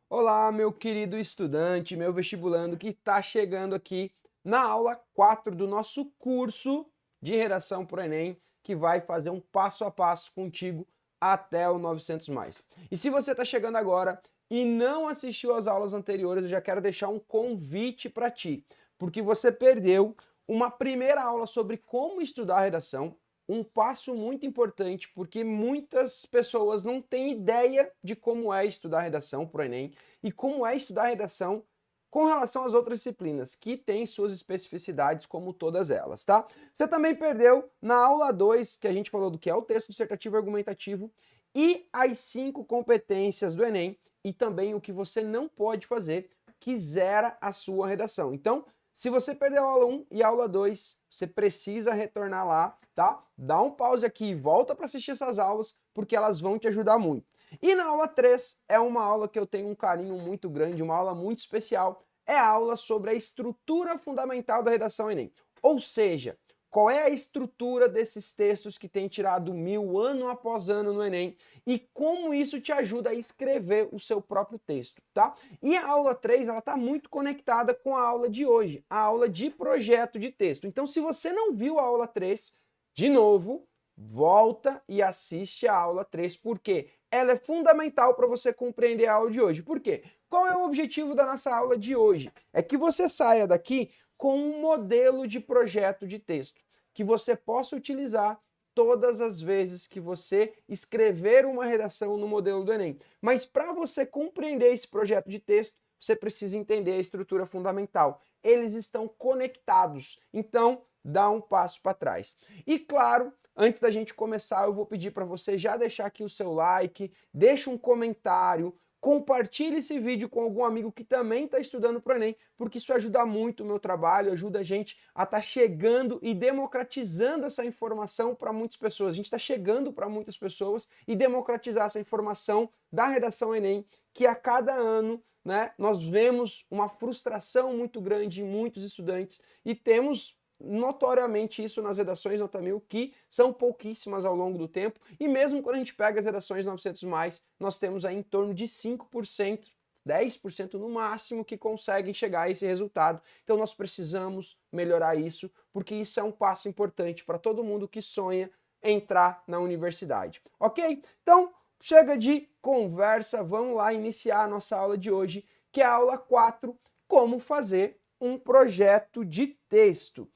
Olá, meu querido estudante, meu vestibulando que está chegando aqui na aula 4 do nosso curso de redação para o Enem, que vai fazer um passo a passo contigo até o 900 mais. E se você está chegando agora e não assistiu às aulas anteriores, eu já quero deixar um convite para ti, porque você perdeu uma primeira aula sobre como estudar redação, um passo muito importante, porque muitas pessoas não têm ideia de como é estudar redação para o Enem e como é estudar redação com relação às outras disciplinas, que têm suas especificidades como todas elas, tá? Você também perdeu na aula 2, que a gente falou do que é o texto dissertativo e argumentativo, e as 5 competências do Enem, e também o que você não pode fazer, que zera a sua redação. Então, se você perdeu a aula 1 e a aula 2, você precisa retornar lá, tá? Dá um pause aqui e volta para assistir essas aulas, porque elas vão te ajudar muito. E na aula 3 é uma aula que eu tenho um carinho muito grande, uma aula muito especial, é a aula sobre a estrutura fundamental da redação Enem. Ou seja, qual é a estrutura desses textos que tem tirado 1000 ano após ano no Enem e como isso te ajuda a escrever o seu próprio texto, tá? E a aula 3, ela está muito conectada com a aula de hoje, a aula de projeto de texto. Então, se você não viu a aula 3, de novo, volta e assiste a aula 3, porque ela é fundamental para você compreender a aula de hoje. Por quê? Qual é o objetivo da nossa aula de hoje? É que você saia daqui com um modelo de projeto de texto que você possa utilizar todas as vezes que você escrever uma redação no modelo do Enem. Mas para você compreender esse projeto de texto, você precisa entender a estrutura fundamental. Eles estão conectados. Então, dá um passo para trás. E claro, antes da gente começar, eu vou pedir para você já deixar aqui o seu like, deixa um comentário, compartilhe esse vídeo com algum amigo que também está estudando para o Enem, porque isso ajuda muito o meu trabalho, ajuda a gente a estar chegando e democratizando essa informação para muitas pessoas. A gente está chegando para muitas pessoas e democratizar essa informação da redação Enem, que a cada ano, né, nós vemos uma frustração muito grande em muitos estudantes e temos notoriamente isso nas redações nota 1000, que são pouquíssimas ao longo do tempo, e mesmo quando a gente pega as redações 900 mais, nós temos aí em torno de 5%, 10% no máximo que conseguem chegar a esse resultado. Então nós precisamos melhorar isso, porque isso é um passo importante para todo mundo que sonha entrar na universidade. Ok? Então, chega de conversa, vamos lá iniciar a nossa aula de hoje, que é a aula 4, como fazer um projeto de texto.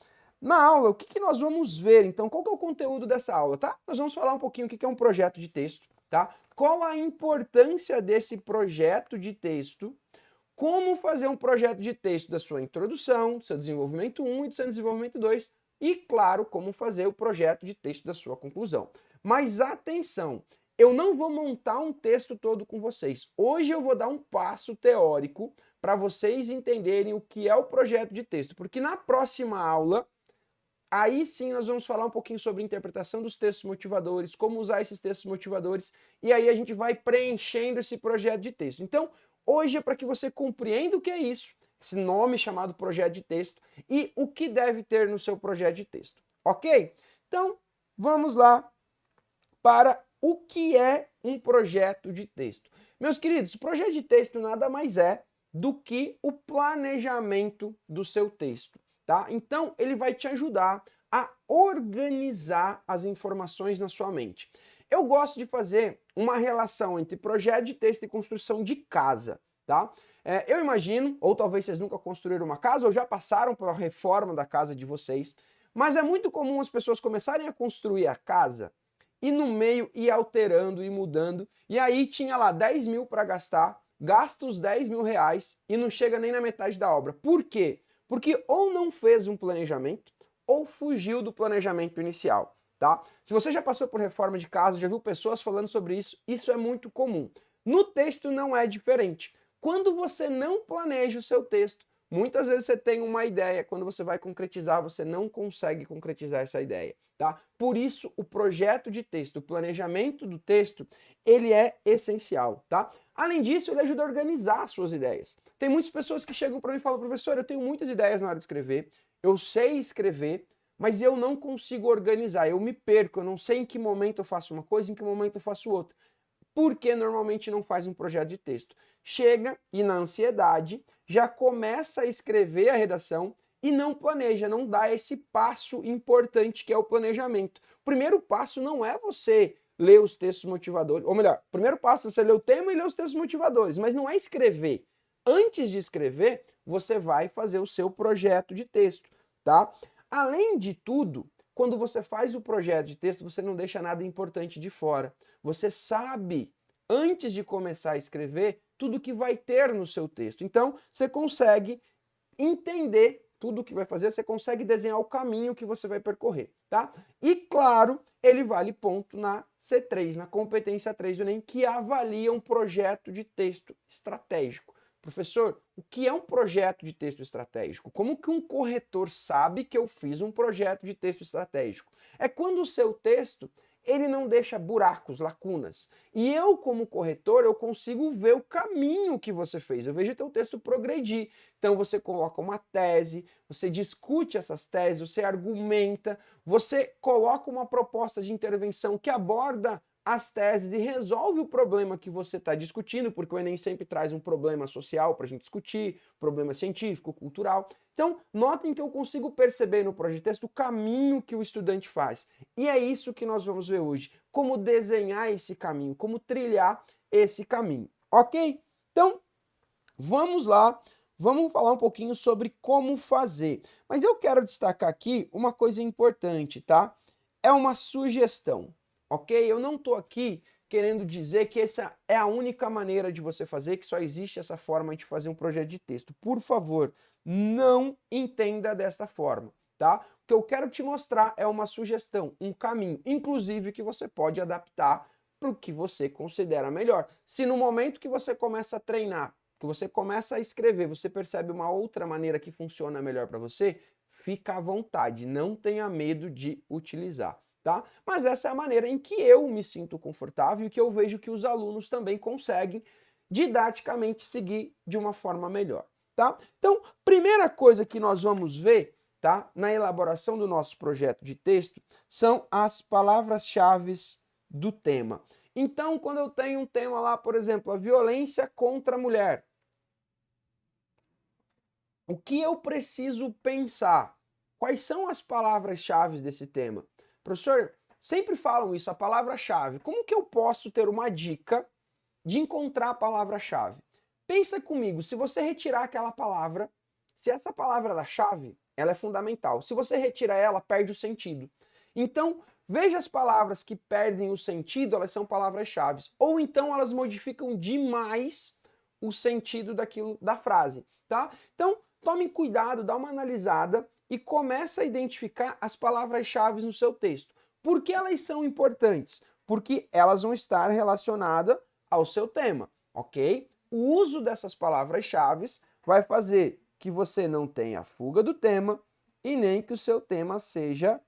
Na aula, o que nós vamos ver? Então, qual que é o conteúdo dessa aula, tá? Nós vamos falar um pouquinho o que é um projeto de texto, tá? Qual a importância desse projeto de texto, como fazer um projeto de texto da sua introdução, do seu desenvolvimento 1 e do seu desenvolvimento 2, e, claro, como fazer o projeto de texto da sua conclusão. Mas atenção, eu não vou montar um texto todo com vocês. Hoje eu vou dar um passo teórico para vocês entenderem o que é o projeto de texto, porque na próxima aula aí sim nós vamos falar um pouquinho sobre interpretação dos textos motivadores, como usar esses textos motivadores, e aí a gente vai preenchendo esse projeto de texto. Então, hoje é para que você compreenda o que é isso, esse nome chamado projeto de texto, e o que deve ter no seu projeto de texto, ok? Então, vamos lá para o que é um projeto de texto. Meus queridos, o projeto de texto nada mais é do que o planejamento do seu texto, tá? Então, ele vai te ajudar a organizar as informações na sua mente. Eu gosto de fazer uma relação entre projeto de texto e construção de casa, tá? Eu imagino, ou talvez vocês nunca construíram uma casa, ou já passaram pela reforma da casa de vocês, mas é muito comum as pessoas começarem a construir a casa e no meio ir alterando e mudando. E aí tinha lá 10 mil para gastar, gasta os 10 mil reais e não chega nem na metade da obra. Por quê? Porque ou não fez um planejamento ou fugiu do planejamento inicial, tá? Se você já passou por reforma de casa, já viu pessoas falando sobre isso, isso é muito comum. No texto não é diferente. Quando você não planeja o seu texto, muitas vezes você tem uma ideia, quando você vai concretizar, você não consegue concretizar essa ideia, tá? Por isso, o projeto de texto, o planejamento do texto, ele é essencial, tá? Além disso, ele ajuda a organizar as suas ideias. Tem muitas pessoas que chegam para mim e falam, professor, eu tenho muitas ideias na hora de escrever, eu sei escrever, mas eu não consigo organizar, eu me perco, eu não sei em que momento eu faço uma coisa, em que momento eu faço outra. Por que normalmente não faz um projeto de texto? Chega e na ansiedade já começa a escrever a redação e não planeja, não dá esse passo importante que é o planejamento. O primeiro passo não é você ler os textos motivadores, ou melhor, o primeiro passo é você ler o tema e ler os textos motivadores, mas não é escrever. Antes de escrever, você vai fazer o seu projeto de texto, tá? Além de tudo, quando você faz o projeto de texto, você não deixa nada importante de fora. Você sabe, antes de começar a escrever, tudo que vai ter no seu texto. Então, você consegue entender tudo o que vai fazer, você consegue desenhar o caminho que você vai percorrer, tá? E claro, ele vale ponto na C3, na competência 3 do Enem, que avalia um projeto de texto estratégico. Professor, o que é um projeto de texto estratégico? Como que um corretor sabe que eu fiz um projeto de texto estratégico? É quando o seu texto ele não deixa buracos, lacunas. E eu, como corretor, eu consigo ver o caminho que você fez. Eu vejo teu texto progredir. Então você coloca uma tese, você discute essas teses, você argumenta, você coloca uma proposta de intervenção que aborda as teses e resolve o problema que você está discutindo, porque o Enem sempre traz um problema social para a gente discutir, problema científico, cultural. Então, notem que eu consigo perceber no projeto de texto o caminho que o estudante faz. E é isso que nós vamos ver hoje. Como desenhar esse caminho, como trilhar esse caminho. Ok? Então, vamos lá. Vamos falar um pouquinho sobre como fazer. Mas eu quero destacar aqui uma coisa importante, tá? É uma sugestão, ok? Eu não estou aqui querendo dizer que essa é a única maneira de você fazer, que só existe essa forma de fazer um projeto de texto. Por favor, não entenda desta forma, tá? O que eu quero te mostrar é uma sugestão, um caminho, inclusive que você pode adaptar para o que você considera melhor. Se no momento que você começa a treinar, que você começa a escrever, você percebe uma outra maneira que funciona melhor para você, fica à vontade, não tenha medo de utilizar, tá? Mas essa é a maneira em que eu me sinto confortável e que eu vejo que os alunos também conseguem didaticamente seguir de uma forma melhor, tá? Então, primeira coisa que nós vamos ver, tá, na elaboração do nosso projeto de texto, são as palavras-chave do tema. Então, quando eu tenho um tema lá, por exemplo, a violência contra a mulher, o que eu preciso pensar? Quais são as palavras-chave desse tema? Professor, sempre falam isso, a palavra-chave. Como que eu posso ter uma dica de encontrar a palavra-chave? Pensa comigo, se você retirar aquela palavra, se essa palavra da chave, ela é fundamental. Se você retira ela, perde o sentido. Então, veja as palavras que perdem o sentido, elas são palavras-chave. Ou então elas modificam demais o sentido daquilo da frase, tá? Então, tome cuidado, dá uma analisada e começa a identificar as palavras-chave no seu texto. Por que elas são importantes? Porque elas vão estar relacionadas ao seu tema, ok? O uso dessas palavras-chave vai fazer que você não tenha fuga do tema e nem que o seu tema seja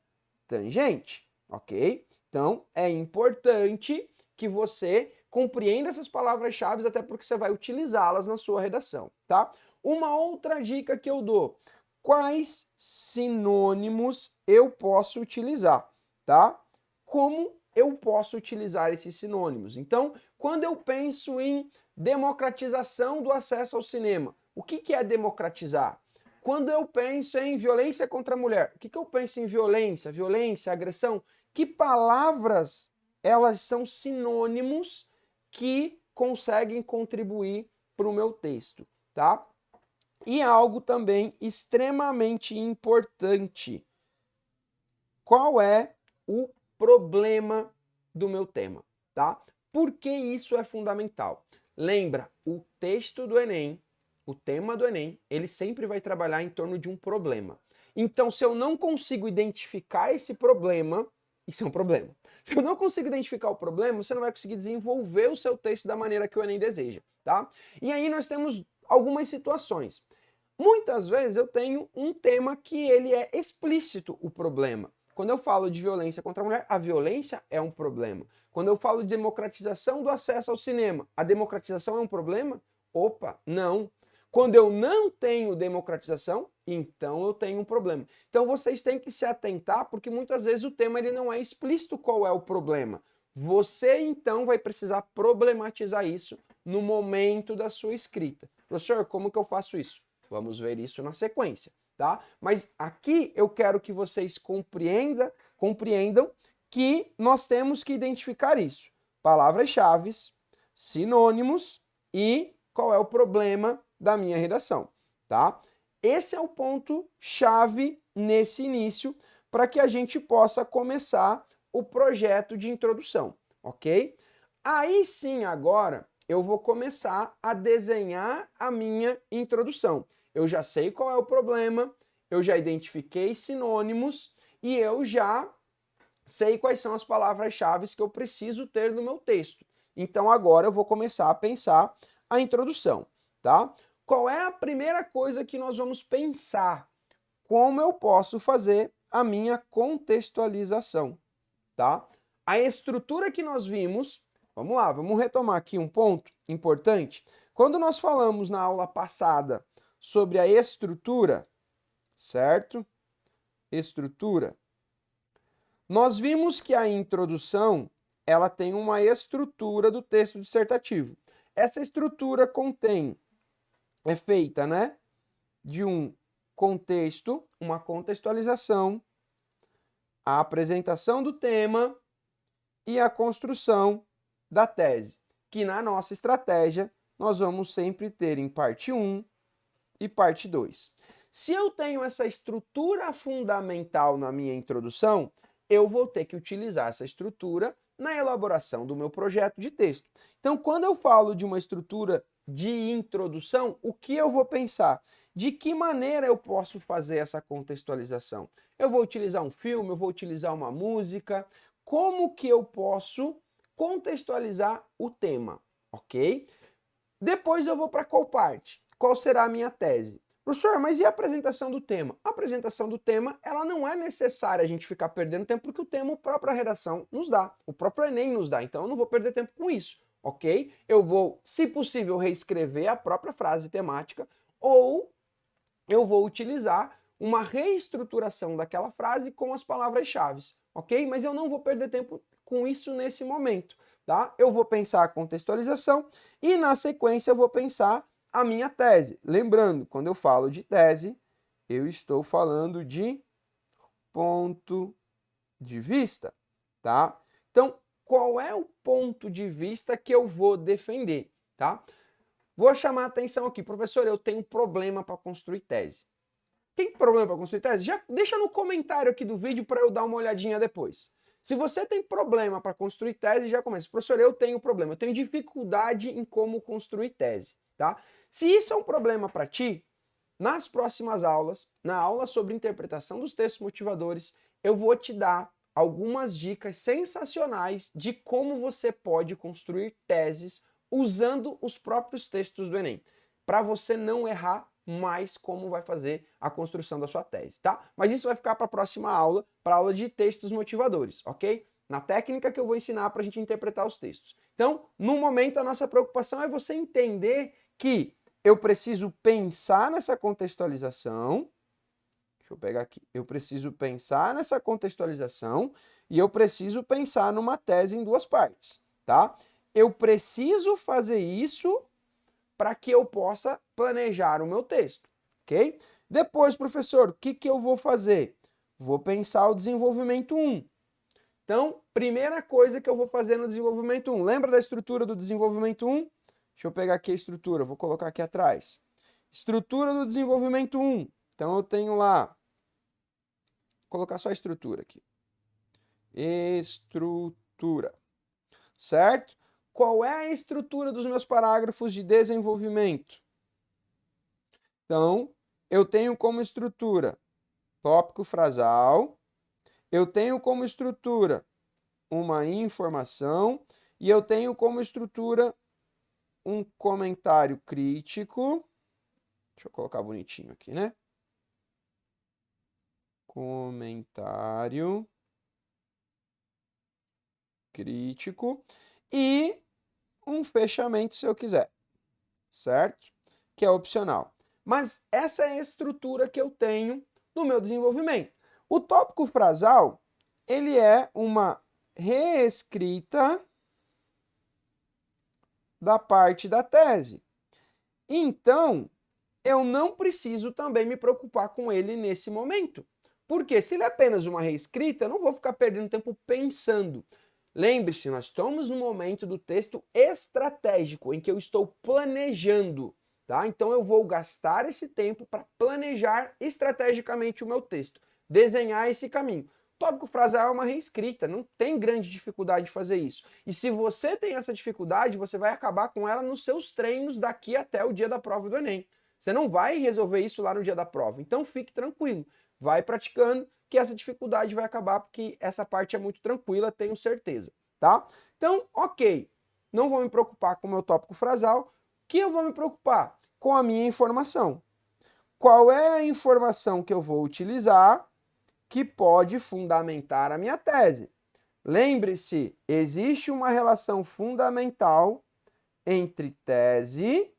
tangente, ok? Então, é importante que você compreenda essas palavras-chave, até porque você vai utilizá-las na sua redação, tá? Uma outra dica que eu dou: quais sinônimos eu posso utilizar, tá? Como eu posso utilizar esses sinônimos? Então, quando eu penso em democratização do acesso ao cinema, o que é democratizar? Quando eu penso em violência contra a mulher, o que eu penso em violência, agressão? Que palavras elas são sinônimos que conseguem contribuir para o meu texto, tá? E algo também extremamente importante. Qual é o problema do meu tema, tá? Por que isso é fundamental? Lembra, o texto do Enem, o tema do Enem, ele sempre vai trabalhar em torno de um problema. Então, se eu não consigo identificar esse problema, isso é um problema. Se eu não consigo identificar o problema, você não vai conseguir desenvolver o seu texto da maneira que o Enem deseja, tá? E aí nós temos algumas situações. Muitas vezes eu tenho um tema que ele é explícito o problema. Quando eu falo de violência contra a mulher, a violência é um problema. Quando eu falo de democratização do acesso ao cinema, a democratização é um problema? Opa, não. Quando eu não tenho democratização, então eu tenho um problema. Então vocês têm que se atentar, porque muitas vezes o tema ele não é explícito qual é o problema. Você, então, vai precisar problematizar isso no momento da sua escrita. Professor, como que eu faço isso? Vamos ver isso na sequência, tá? Mas aqui eu quero que vocês compreendam que nós temos que identificar isso. Palavras-chave, sinônimos e qual é o problema da minha redação, tá? Esse é o ponto-chave nesse início para que a gente possa começar o projeto de introdução, ok? Aí sim, agora, eu vou começar a desenhar a minha introdução. Eu já sei qual é o problema, eu já identifiquei sinônimos e eu já sei quais são as palavras-chave que eu preciso ter no meu texto. Então agora eu vou começar a pensar a introdução, tá? Qual é a primeira coisa que nós vamos pensar? Como eu posso fazer a minha contextualização, tá? A estrutura que nós vimos, vamos lá, vamos retomar aqui um ponto importante. Quando nós falamos na aula passada sobre a estrutura, certo? Estrutura. Nós vimos que a introdução, ela tem uma estrutura do texto dissertativo. Essa estrutura é feita, né, de um contexto, uma contextualização, a apresentação do tema e a construção da tese, que na nossa estratégia nós vamos sempre ter em parte 1 e parte 2. Se eu tenho essa estrutura fundamental na minha introdução, eu vou ter que utilizar essa estrutura na elaboração do meu projeto de texto. Então, quando eu falo de uma estrutura de introdução, o que eu vou pensar? De que maneira eu posso fazer essa contextualização? Eu vou utilizar um filme, eu vou utilizar uma música? Como que eu posso contextualizar o tema, ok? Depois eu vou para qual parte? Qual será a minha tese? Professor, mas e a apresentação do tema? A apresentação do tema, ela não é necessária a gente ficar perdendo tempo, porque o tema a própria redação nos dá, o próprio Enem nos dá, então eu não vou perder tempo com isso, ok? Eu vou, se possível, reescrever a própria frase temática, ou eu vou utilizar uma reestruturação daquela frase com as palavras-chave, ok? Mas eu não vou perder tempo com isso nesse momento, tá? Eu vou pensar a contextualização e, na sequência, eu vou pensar a minha tese. Lembrando, quando eu falo de tese, eu estou falando de ponto de vista, tá? Então, qual é o ponto de vista que eu vou defender, tá? Vou chamar a atenção aqui, professor, eu tenho problema para construir tese. Tem problema para construir tese? Já deixa no comentário aqui do vídeo para eu dar uma olhadinha depois. Se você tem problema para construir tese, já começa. Professor, eu tenho problema, eu tenho dificuldade em como construir tese, tá? Se isso é um problema para ti, nas próximas aulas, na aula sobre interpretação dos textos motivadores, eu vou te dar algumas dicas sensacionais de como você pode construir teses usando os próprios textos do Enem, para você não errar mais como vai fazer a construção da sua tese, tá? Mas isso vai ficar para a próxima aula, para a aula de textos motivadores, ok? Na técnica que eu vou ensinar para a gente interpretar os textos. Então, no momento, a nossa preocupação é você entender que eu preciso pensar nessa contextualização. Deixa eu pegar aqui. Eu preciso pensar nessa contextualização e eu preciso pensar numa tese em duas partes, tá? Eu preciso fazer isso para que eu possa planejar o meu texto, ok? Depois, professor, o que eu vou fazer? Vou pensar o desenvolvimento 1. Então, primeira coisa que eu vou fazer no desenvolvimento 1. Lembra da estrutura do desenvolvimento 1? Deixa eu pegar aqui a estrutura, vou colocar aqui atrás. Estrutura do desenvolvimento 1. Então, eu tenho lá, vou colocar só a estrutura aqui. Estrutura, certo? Qual é a estrutura dos meus parágrafos de desenvolvimento? Então, eu tenho como estrutura tópico frasal, eu tenho como estrutura uma informação e eu tenho como estrutura um comentário crítico. Deixa eu colocar bonitinho aqui, né? Comentário crítico e um fechamento se eu quiser, certo? Que é opcional. Mas essa é a estrutura que eu tenho no meu desenvolvimento. O tópico frasal, ele é uma reescrita da parte da tese. Então, eu não preciso também me preocupar com ele nesse momento. Porque se ele é apenas uma reescrita, eu não vou ficar perdendo tempo pensando. Lembre-se, nós estamos no momento do texto estratégico, em que eu estou planejando, tá? Então eu vou gastar esse tempo para planejar estrategicamente o meu texto, desenhar esse caminho. Tópico frasal é uma reescrita, não tem grande dificuldade de fazer isso. E se você tem essa dificuldade, você vai acabar com ela nos seus treinos daqui até o dia da prova do Enem. Você não vai resolver isso lá no dia da prova. Então fique tranquilo, vai praticando que essa dificuldade vai acabar, porque essa parte é muito tranquila, tenho certeza, tá? Então, ok, não vou me preocupar com o meu tópico frasal, o que eu vou me preocupar? Com a minha informação. Qual é a informação que eu vou utilizar que pode fundamentar a minha tese? Lembre-se, existe uma relação fundamental entre tese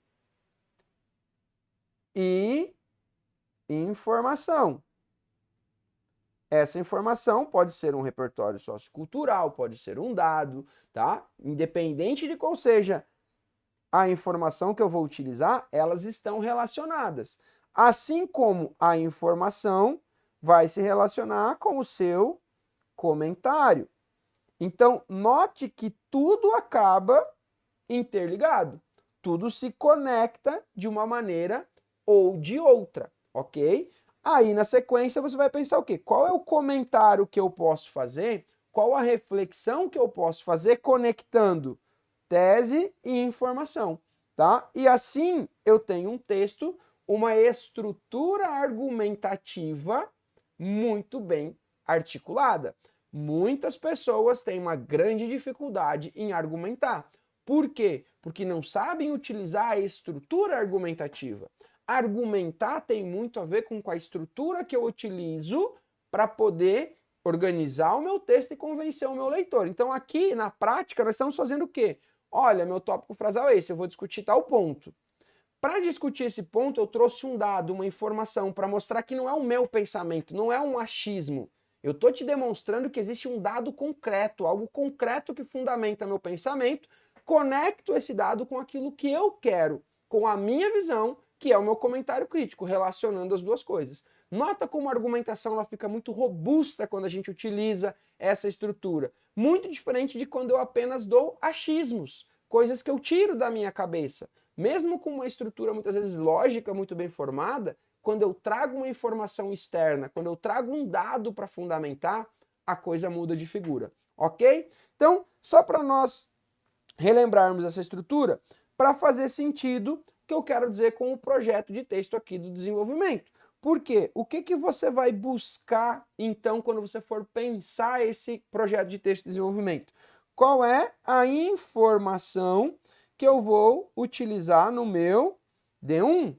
e informação. Essa informação pode ser um repertório sociocultural, pode ser um dado, tá? Independente de qual seja a informação que eu vou utilizar, elas estão relacionadas. Assim como a informação vai se relacionar com o seu comentário. Então, note que tudo acaba interligado. Tudo se conecta de uma maneira ou de outra, ok? Aí, na sequência, você vai pensar o quê? Qual é o comentário que eu posso fazer? Qual a reflexão que eu posso fazer conectando tese e informação, tá? E assim eu tenho um texto, uma estrutura argumentativa muito bem articulada. Muitas pessoas têm uma grande dificuldade em argumentar. Por quê? Porque não sabem utilizar a estrutura argumentativa. Argumentar tem muito a ver com a estrutura que eu utilizo para poder organizar o meu texto e convencer o meu leitor. Então aqui, na prática, nós estamos fazendo o quê? Olha, meu tópico frasal é esse, eu vou discutir tal ponto. Para discutir esse ponto, eu trouxe um dado, uma informação, para mostrar que não é o meu pensamento, não é um achismo. Eu estou te demonstrando que existe um dado concreto, algo concreto que fundamenta meu pensamento, conecto esse dado com aquilo que eu quero, com a minha visão, que é o meu comentário crítico, relacionando as duas coisas. Nota como a argumentação ela fica muito robusta quando a gente utiliza essa estrutura. Muito diferente de quando eu apenas dou achismos, coisas que eu tiro da minha cabeça. Mesmo com uma estrutura muitas vezes lógica, muito bem formada, quando eu trago uma informação externa, quando eu trago um dado para fundamentar, a coisa muda de figura, ok? Então, só para nós relembrarmos essa estrutura, para fazer sentido o que eu quero dizer com o projeto de texto aqui do desenvolvimento. Por quê? O que você vai buscar, então, quando você for pensar esse projeto de texto de desenvolvimento? Qual é a informação que eu vou utilizar no meu D1,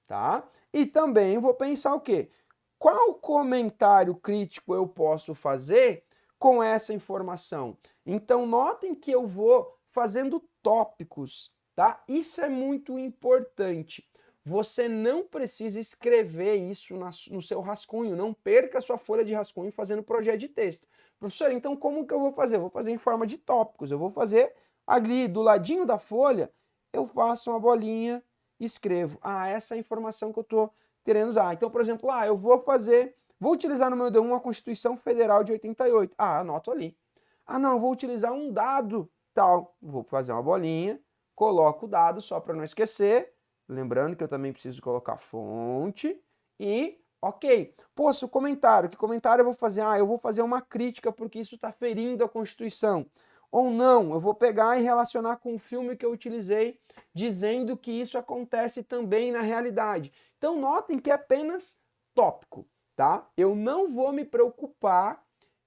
tá? E também vou pensar o quê? Qual comentário crítico eu posso fazer com essa informação? Então, notem que eu vou fazendo tópicos, tá? Isso é muito importante. Você não precisa escrever isso no seu rascunho, não perca a sua folha de rascunho fazendo projeto de texto. Professor, então como que eu vou fazer? Eu vou fazer em forma de tópicos, eu vou fazer ali do ladinho da folha, eu faço uma bolinha e escrevo. Ah, essa é a informação que eu estou querendo usar. Então, por exemplo, eu vou utilizar no meu D1 a Constituição Federal de 88. Ah, anoto ali. Ah, não, vou utilizar um dado tal. Vou fazer uma bolinha, coloco o dado só para não esquecer. Lembrando que eu também preciso colocar fonte e ok. Poxa, o comentário. Que comentário eu vou fazer? Ah, eu vou fazer uma crítica porque isso está ferindo a Constituição. Ou não, eu vou pegar e relacionar com o filme que eu utilizei, dizendo que isso acontece também na realidade. Então notem que é apenas tópico, tá? Eu não vou me preocupar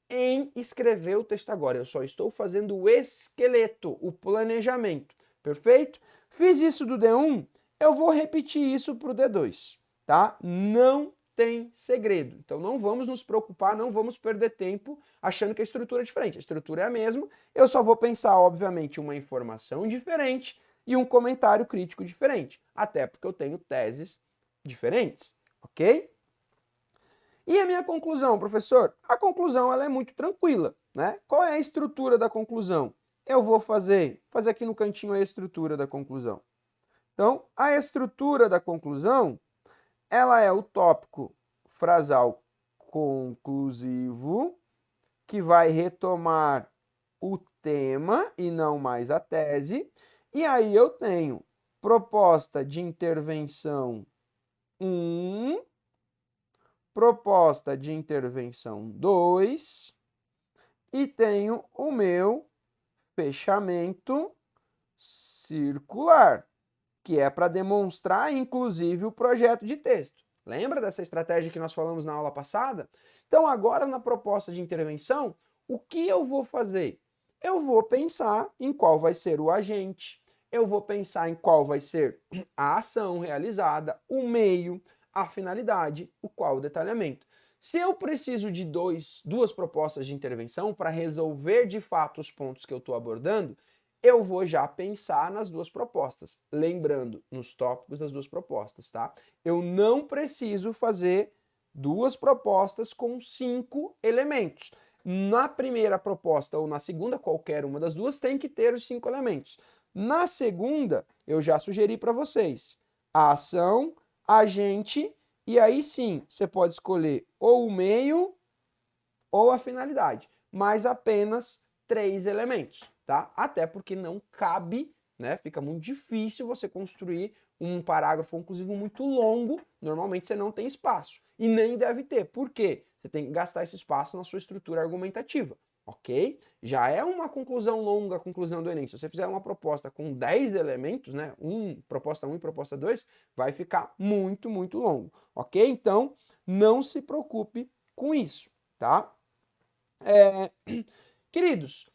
em escrever o texto agora, eu só estou fazendo o esqueleto, o planejamento, perfeito? Fiz isso do D1, eu vou repetir isso para o D2, tá? Não tem segredo. Então não vamos nos preocupar, não vamos perder tempo achando que a estrutura é diferente. A estrutura é a mesma, eu só vou pensar, obviamente, uma informação diferente e um comentário crítico diferente, até porque eu tenho teses diferentes, ok? E a minha conclusão, professor? A conclusão ela é muito tranquila, né? Qual é a estrutura da conclusão? Eu vou fazer aqui no cantinho a estrutura da conclusão. Então, a estrutura da conclusão, ela é o tópico frasal conclusivo, que vai retomar o tema e não mais a tese. E aí eu tenho proposta de intervenção 1, proposta de intervenção 2 e tenho o meu fechamento circular, que é para demonstrar, inclusive, o projeto de texto. Lembra dessa estratégia que nós falamos na aula passada? Então, agora na proposta de intervenção, o que eu vou fazer? Eu vou pensar em qual vai ser o agente, eu vou pensar em qual vai ser a ação realizada, o meio, a finalidade, o qual o detalhamento. Se eu preciso de duas propostas de intervenção para resolver de fato os pontos que eu estou abordando, eu vou já pensar nas duas propostas, lembrando nos tópicos das duas propostas, tá? Eu não preciso fazer duas propostas com 5 elementos. Na primeira proposta ou na segunda, qualquer uma das duas, tem que ter os 5 elementos. Na segunda, eu já sugeri para vocês a ação, agente, e aí sim, você pode escolher ou o meio ou a finalidade, mas apenas 3 elementos, tá? Até porque não cabe, né? Fica muito difícil você construir um parágrafo conclusivo muito longo, normalmente você não tem espaço. E nem deve ter. Por quê? Você tem que gastar esse espaço na sua estrutura argumentativa, ok? Já é uma conclusão longa, a conclusão do Enem. Se você fizer uma proposta com 10 elementos, né? Proposta 1 e proposta 2, vai ficar muito, muito longo, ok? Então, não se preocupe com isso, tá? Queridos,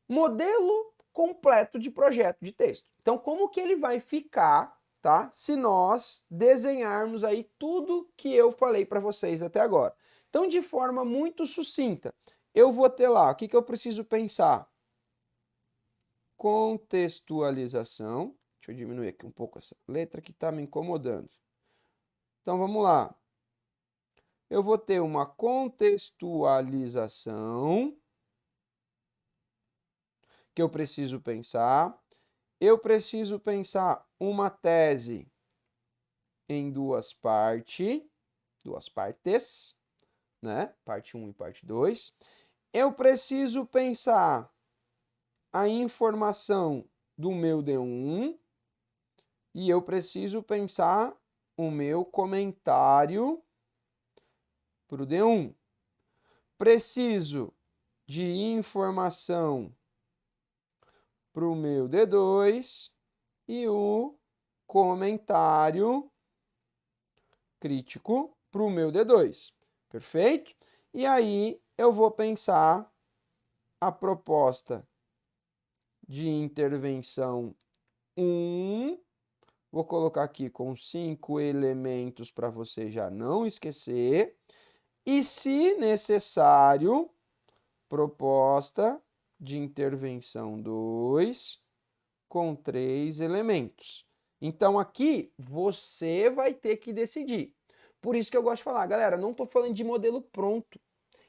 modelo completo de projeto de texto. Então, como que ele vai ficar, tá? Se nós desenharmos aí tudo que eu falei para vocês até agora. Então, de forma muito sucinta, eu vou ter lá, o que eu preciso pensar? Contextualização. Deixa eu diminuir aqui um pouco essa letra que está me incomodando. Então, vamos lá. Eu vou ter uma contextualização que eu preciso pensar. Eu preciso pensar uma tese em duas partes, né? Parte 1 e parte 2. Eu preciso pensar a informação do meu D1 e eu preciso pensar o meu comentário para o D1. Preciso de informação para o meu D2 e o comentário crítico para o meu D2. Perfeito? E aí eu vou pensar a proposta de intervenção 1. Vou colocar aqui com 5 elementos para você já não esquecer. E, se necessário, proposta de intervenção 2 com 3 elementos. Então, aqui você vai ter que decidir. Por isso que eu gosto de falar, galera, não estou falando de modelo pronto.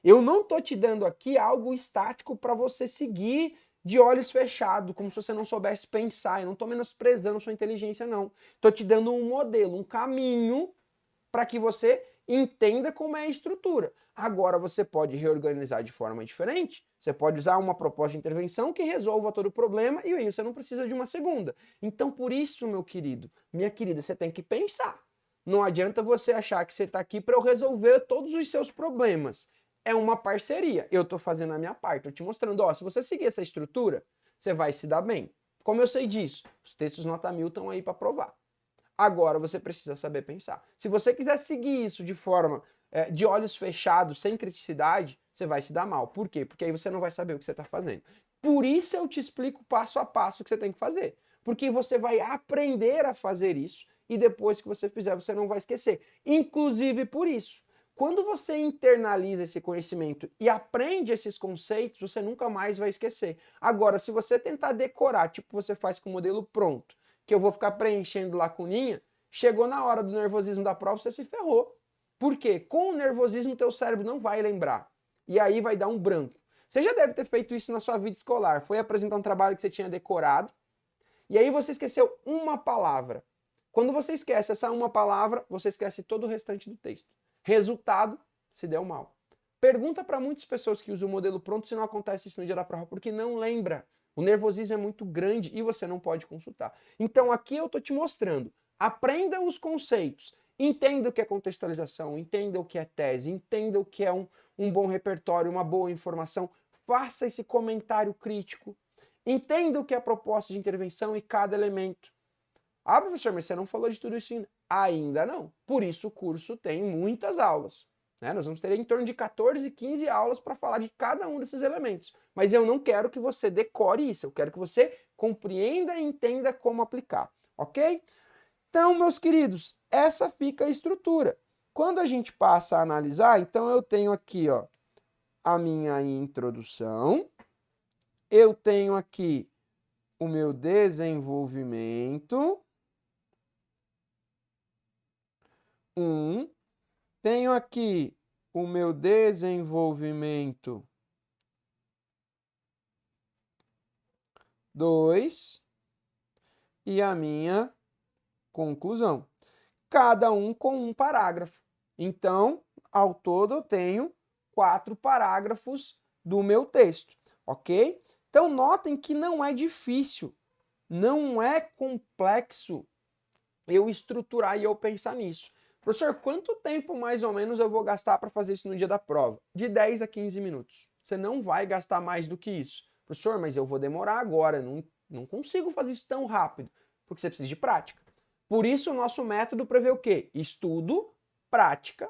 Eu não estou te dando aqui algo estático para você seguir de olhos fechados, como se você não soubesse pensar. Eu não estou menosprezando sua inteligência, não. Estou te dando um modelo, um caminho para que você entenda como é a estrutura. Agora você pode reorganizar de forma diferente. Você pode usar uma proposta de intervenção que resolva todo o problema e aí você não precisa de uma segunda. Então, por isso, meu querido, minha querida, você tem que pensar. Não adianta você achar que você está aqui para eu resolver todos os seus problemas. É uma parceria. Eu estou fazendo a minha parte. Estou te mostrando, ó, se você seguir essa estrutura, você vai se dar bem. Como eu sei disso? Os textos nota 1000 estão aí para provar. Agora você precisa saber pensar. Se você quiser seguir isso de forma de olhos fechados, sem criticidade, você vai se dar mal. Por quê? Porque aí você não vai saber o que você está fazendo. Por isso eu te explico passo a passo o que você tem que fazer. Porque você vai aprender a fazer isso e depois que você fizer, você não vai esquecer. Inclusive por isso. Quando você internaliza esse conhecimento e aprende esses conceitos, você nunca mais vai esquecer. Agora, se você tentar decorar, tipo você faz com o modelo pronto, que eu vou ficar preenchendo lacuninha, chegou na hora do nervosismo da prova, você se ferrou. Por quê? Com o nervosismo, teu cérebro não vai lembrar. E aí vai dar um branco. Você já deve ter feito isso na sua vida escolar. Foi apresentar um trabalho que você tinha decorado, e aí você esqueceu uma palavra. Quando você esquece essa uma palavra, você esquece todo o restante do texto. Resultado, se deu mal. Pergunta para muitas pessoas que usam o modelo pronto se não acontece isso no dia da prova, porque não lembra. O nervosismo é muito grande e você não pode consultar. Então aqui eu estou te mostrando. Aprenda os conceitos. Entenda o que é contextualização, entenda o que é tese, entenda o que é um bom repertório, uma boa informação. Faça esse comentário crítico. Entenda o que é a proposta de intervenção e cada elemento. Ah, professor, mas você não falou de tudo isso ainda. Ainda não. Por isso o curso tem muitas aulas. Né? Nós vamos ter em torno de 14, 15 aulas para falar de cada um desses elementos. Mas eu não quero que você decore isso. Eu quero que você compreenda e entenda como aplicar. Ok? Então, meus queridos, essa fica a estrutura. Quando a gente passa a analisar, então eu tenho aqui, ó, a minha introdução. Eu tenho aqui o meu desenvolvimento. Tenho aqui o meu desenvolvimento 2 e a minha conclusão. Cada um com um parágrafo. Então, ao todo, eu tenho 4 parágrafos do meu texto, ok? Então, notem que não é difícil, não é complexo eu estruturar e eu pensar nisso. Professor, quanto tempo mais ou menos eu vou gastar para fazer isso no dia da prova? De 10 a 15 minutos. Você não vai gastar mais do que isso. Professor, mas eu vou demorar agora, não consigo fazer isso tão rápido, porque você precisa de prática. Por isso o nosso método prevê o quê? Estudo, prática,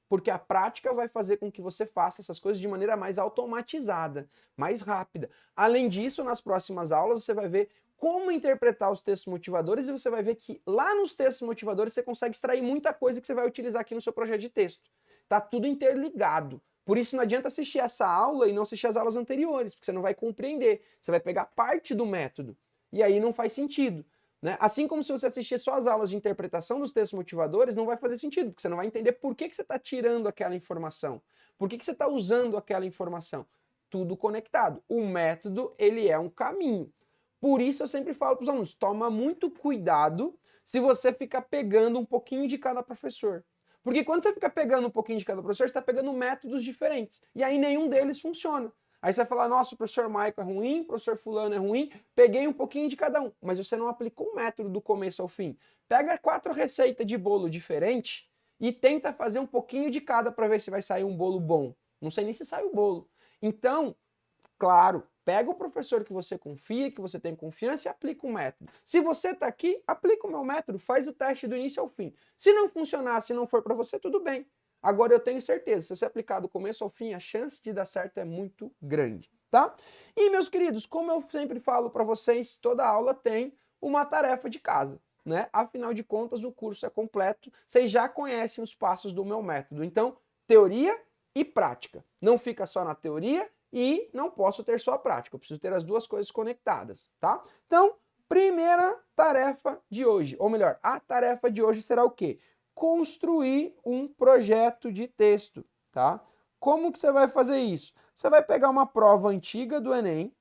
porque a prática vai fazer com que você faça essas coisas de maneira mais automatizada, mais rápida. Além disso, nas próximas aulas você vai ver como interpretar os textos motivadores e você vai ver que lá nos textos motivadores você consegue extrair muita coisa que você vai utilizar aqui no seu projeto de texto. Tá tudo interligado. Por isso não adianta assistir essa aula e não assistir as aulas anteriores, porque você não vai compreender. Você vai pegar parte do método. E aí não faz sentido. Né? Assim como se você assistir só as aulas de interpretação dos textos motivadores, não vai fazer sentido, porque você não vai entender por que você está tirando aquela informação. Por que você está usando aquela informação. Tudo conectado. O método, ele é um caminho. Por isso eu sempre falo para os alunos, toma muito cuidado se você ficar pegando um pouquinho de cada professor. Porque quando você fica pegando um pouquinho de cada professor, você está pegando métodos diferentes. E aí nenhum deles funciona. Aí você vai falar, nossa, o professor Michael é ruim, o professor fulano é ruim, peguei um pouquinho de cada um. Mas você não aplicou o método do começo ao fim. Pega 4 receitas de bolo diferentes e tenta fazer um pouquinho de cada para ver se vai sair um bolo bom. Não sei nem se sai o bolo. Então, claro, pega o professor que você confia, que você tem confiança e aplica o método. Se você está aqui, aplica o meu método, faz o teste do início ao fim. Se não funcionar, se não for para você, tudo bem. Agora eu tenho certeza, se você aplicar do começo ao fim, a chance de dar certo é muito grande, tá? E meus queridos, como eu sempre falo para vocês, toda aula tem uma tarefa de casa, né? Afinal de contas, o curso é completo, vocês já conhecem os passos do meu método. Então, teoria e prática. Não fica só na teoria e não posso ter só a prática, eu preciso ter as duas coisas conectadas, tá? Então, primeira tarefa de hoje, ou melhor, a tarefa de hoje será o quê? Construir um projeto de texto, tá? Como que você vai fazer isso? Você vai pegar uma prova antiga do Enem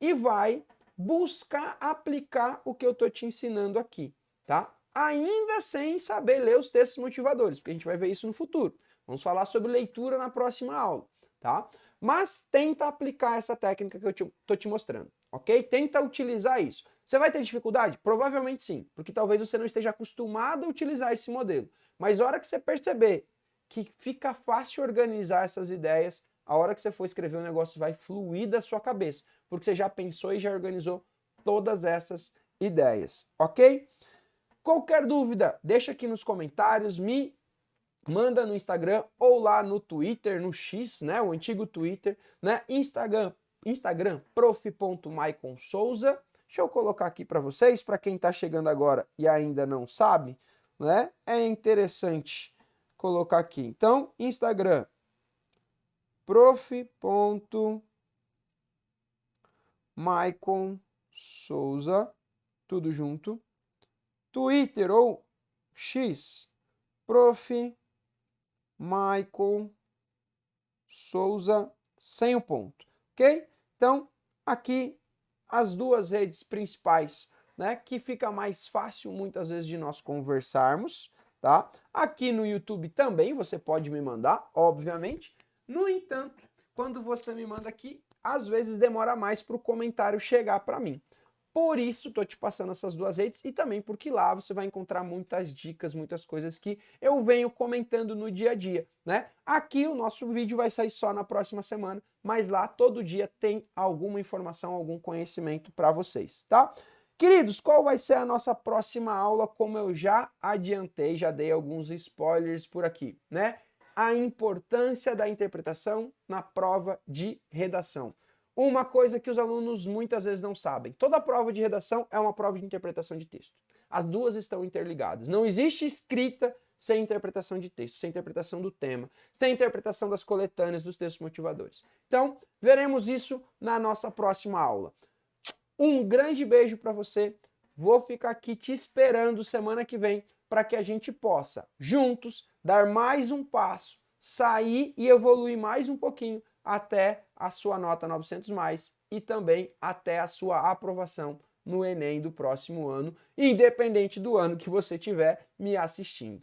e vai buscar aplicar o que eu estou te ensinando aqui, tá? Ainda sem saber ler os textos motivadores, porque a gente vai ver isso no futuro. Vamos falar sobre leitura na próxima aula, tá? Mas tenta aplicar essa técnica que eu estou te mostrando, ok? Tenta utilizar isso. Você vai ter dificuldade? Provavelmente sim, porque talvez você não esteja acostumado a utilizar esse modelo. Mas a hora que você perceber que fica fácil organizar essas ideias, a hora que você for escrever o negócio vai fluir da sua cabeça, porque você já pensou e já organizou todas essas ideias, ok? Qualquer dúvida, deixa aqui nos comentários, me manda no Instagram ou lá no Twitter, no X, né, o antigo Twitter, né, Instagram prof.maiconsouza. Deixa eu colocar aqui para vocês, para quem está chegando agora e ainda não sabe, né, é interessante colocar aqui. Então, Instagram prof.maiconsouza, tudo junto. Twitter ou X, prof. Michael Souza sem o ponto, ok? Então, aqui as duas redes principais, né, que fica mais fácil muitas vezes de nós conversarmos, tá? Aqui no YouTube também você pode me mandar, obviamente. No entanto, quando você me manda aqui, às vezes demora mais para o comentário chegar para mim. Por isso, estou te passando essas duas redes e também porque lá você vai encontrar muitas dicas, muitas coisas que eu venho comentando no dia a dia, né? Aqui o nosso vídeo vai sair só na próxima semana, mas lá todo dia tem alguma informação, algum conhecimento para vocês, tá? Queridos, qual vai ser a nossa próxima aula? Como eu já adiantei, já dei alguns spoilers por aqui, né? A importância da interpretação na prova de redação. Uma coisa que os alunos muitas vezes não sabem. Toda prova de redação é uma prova de interpretação de texto. As duas estão interligadas. Não existe escrita sem interpretação de texto, sem interpretação do tema, sem interpretação das coletâneas, dos textos motivadores. Então, veremos isso na nossa próxima aula. Um grande beijo para você. Vou ficar aqui te esperando semana que vem para que a gente possa, juntos, dar mais um passo, sair e evoluir mais um pouquinho até a sua nota 900+, e também até a sua aprovação no Enem do próximo ano, independente do ano que você estiver me assistindo.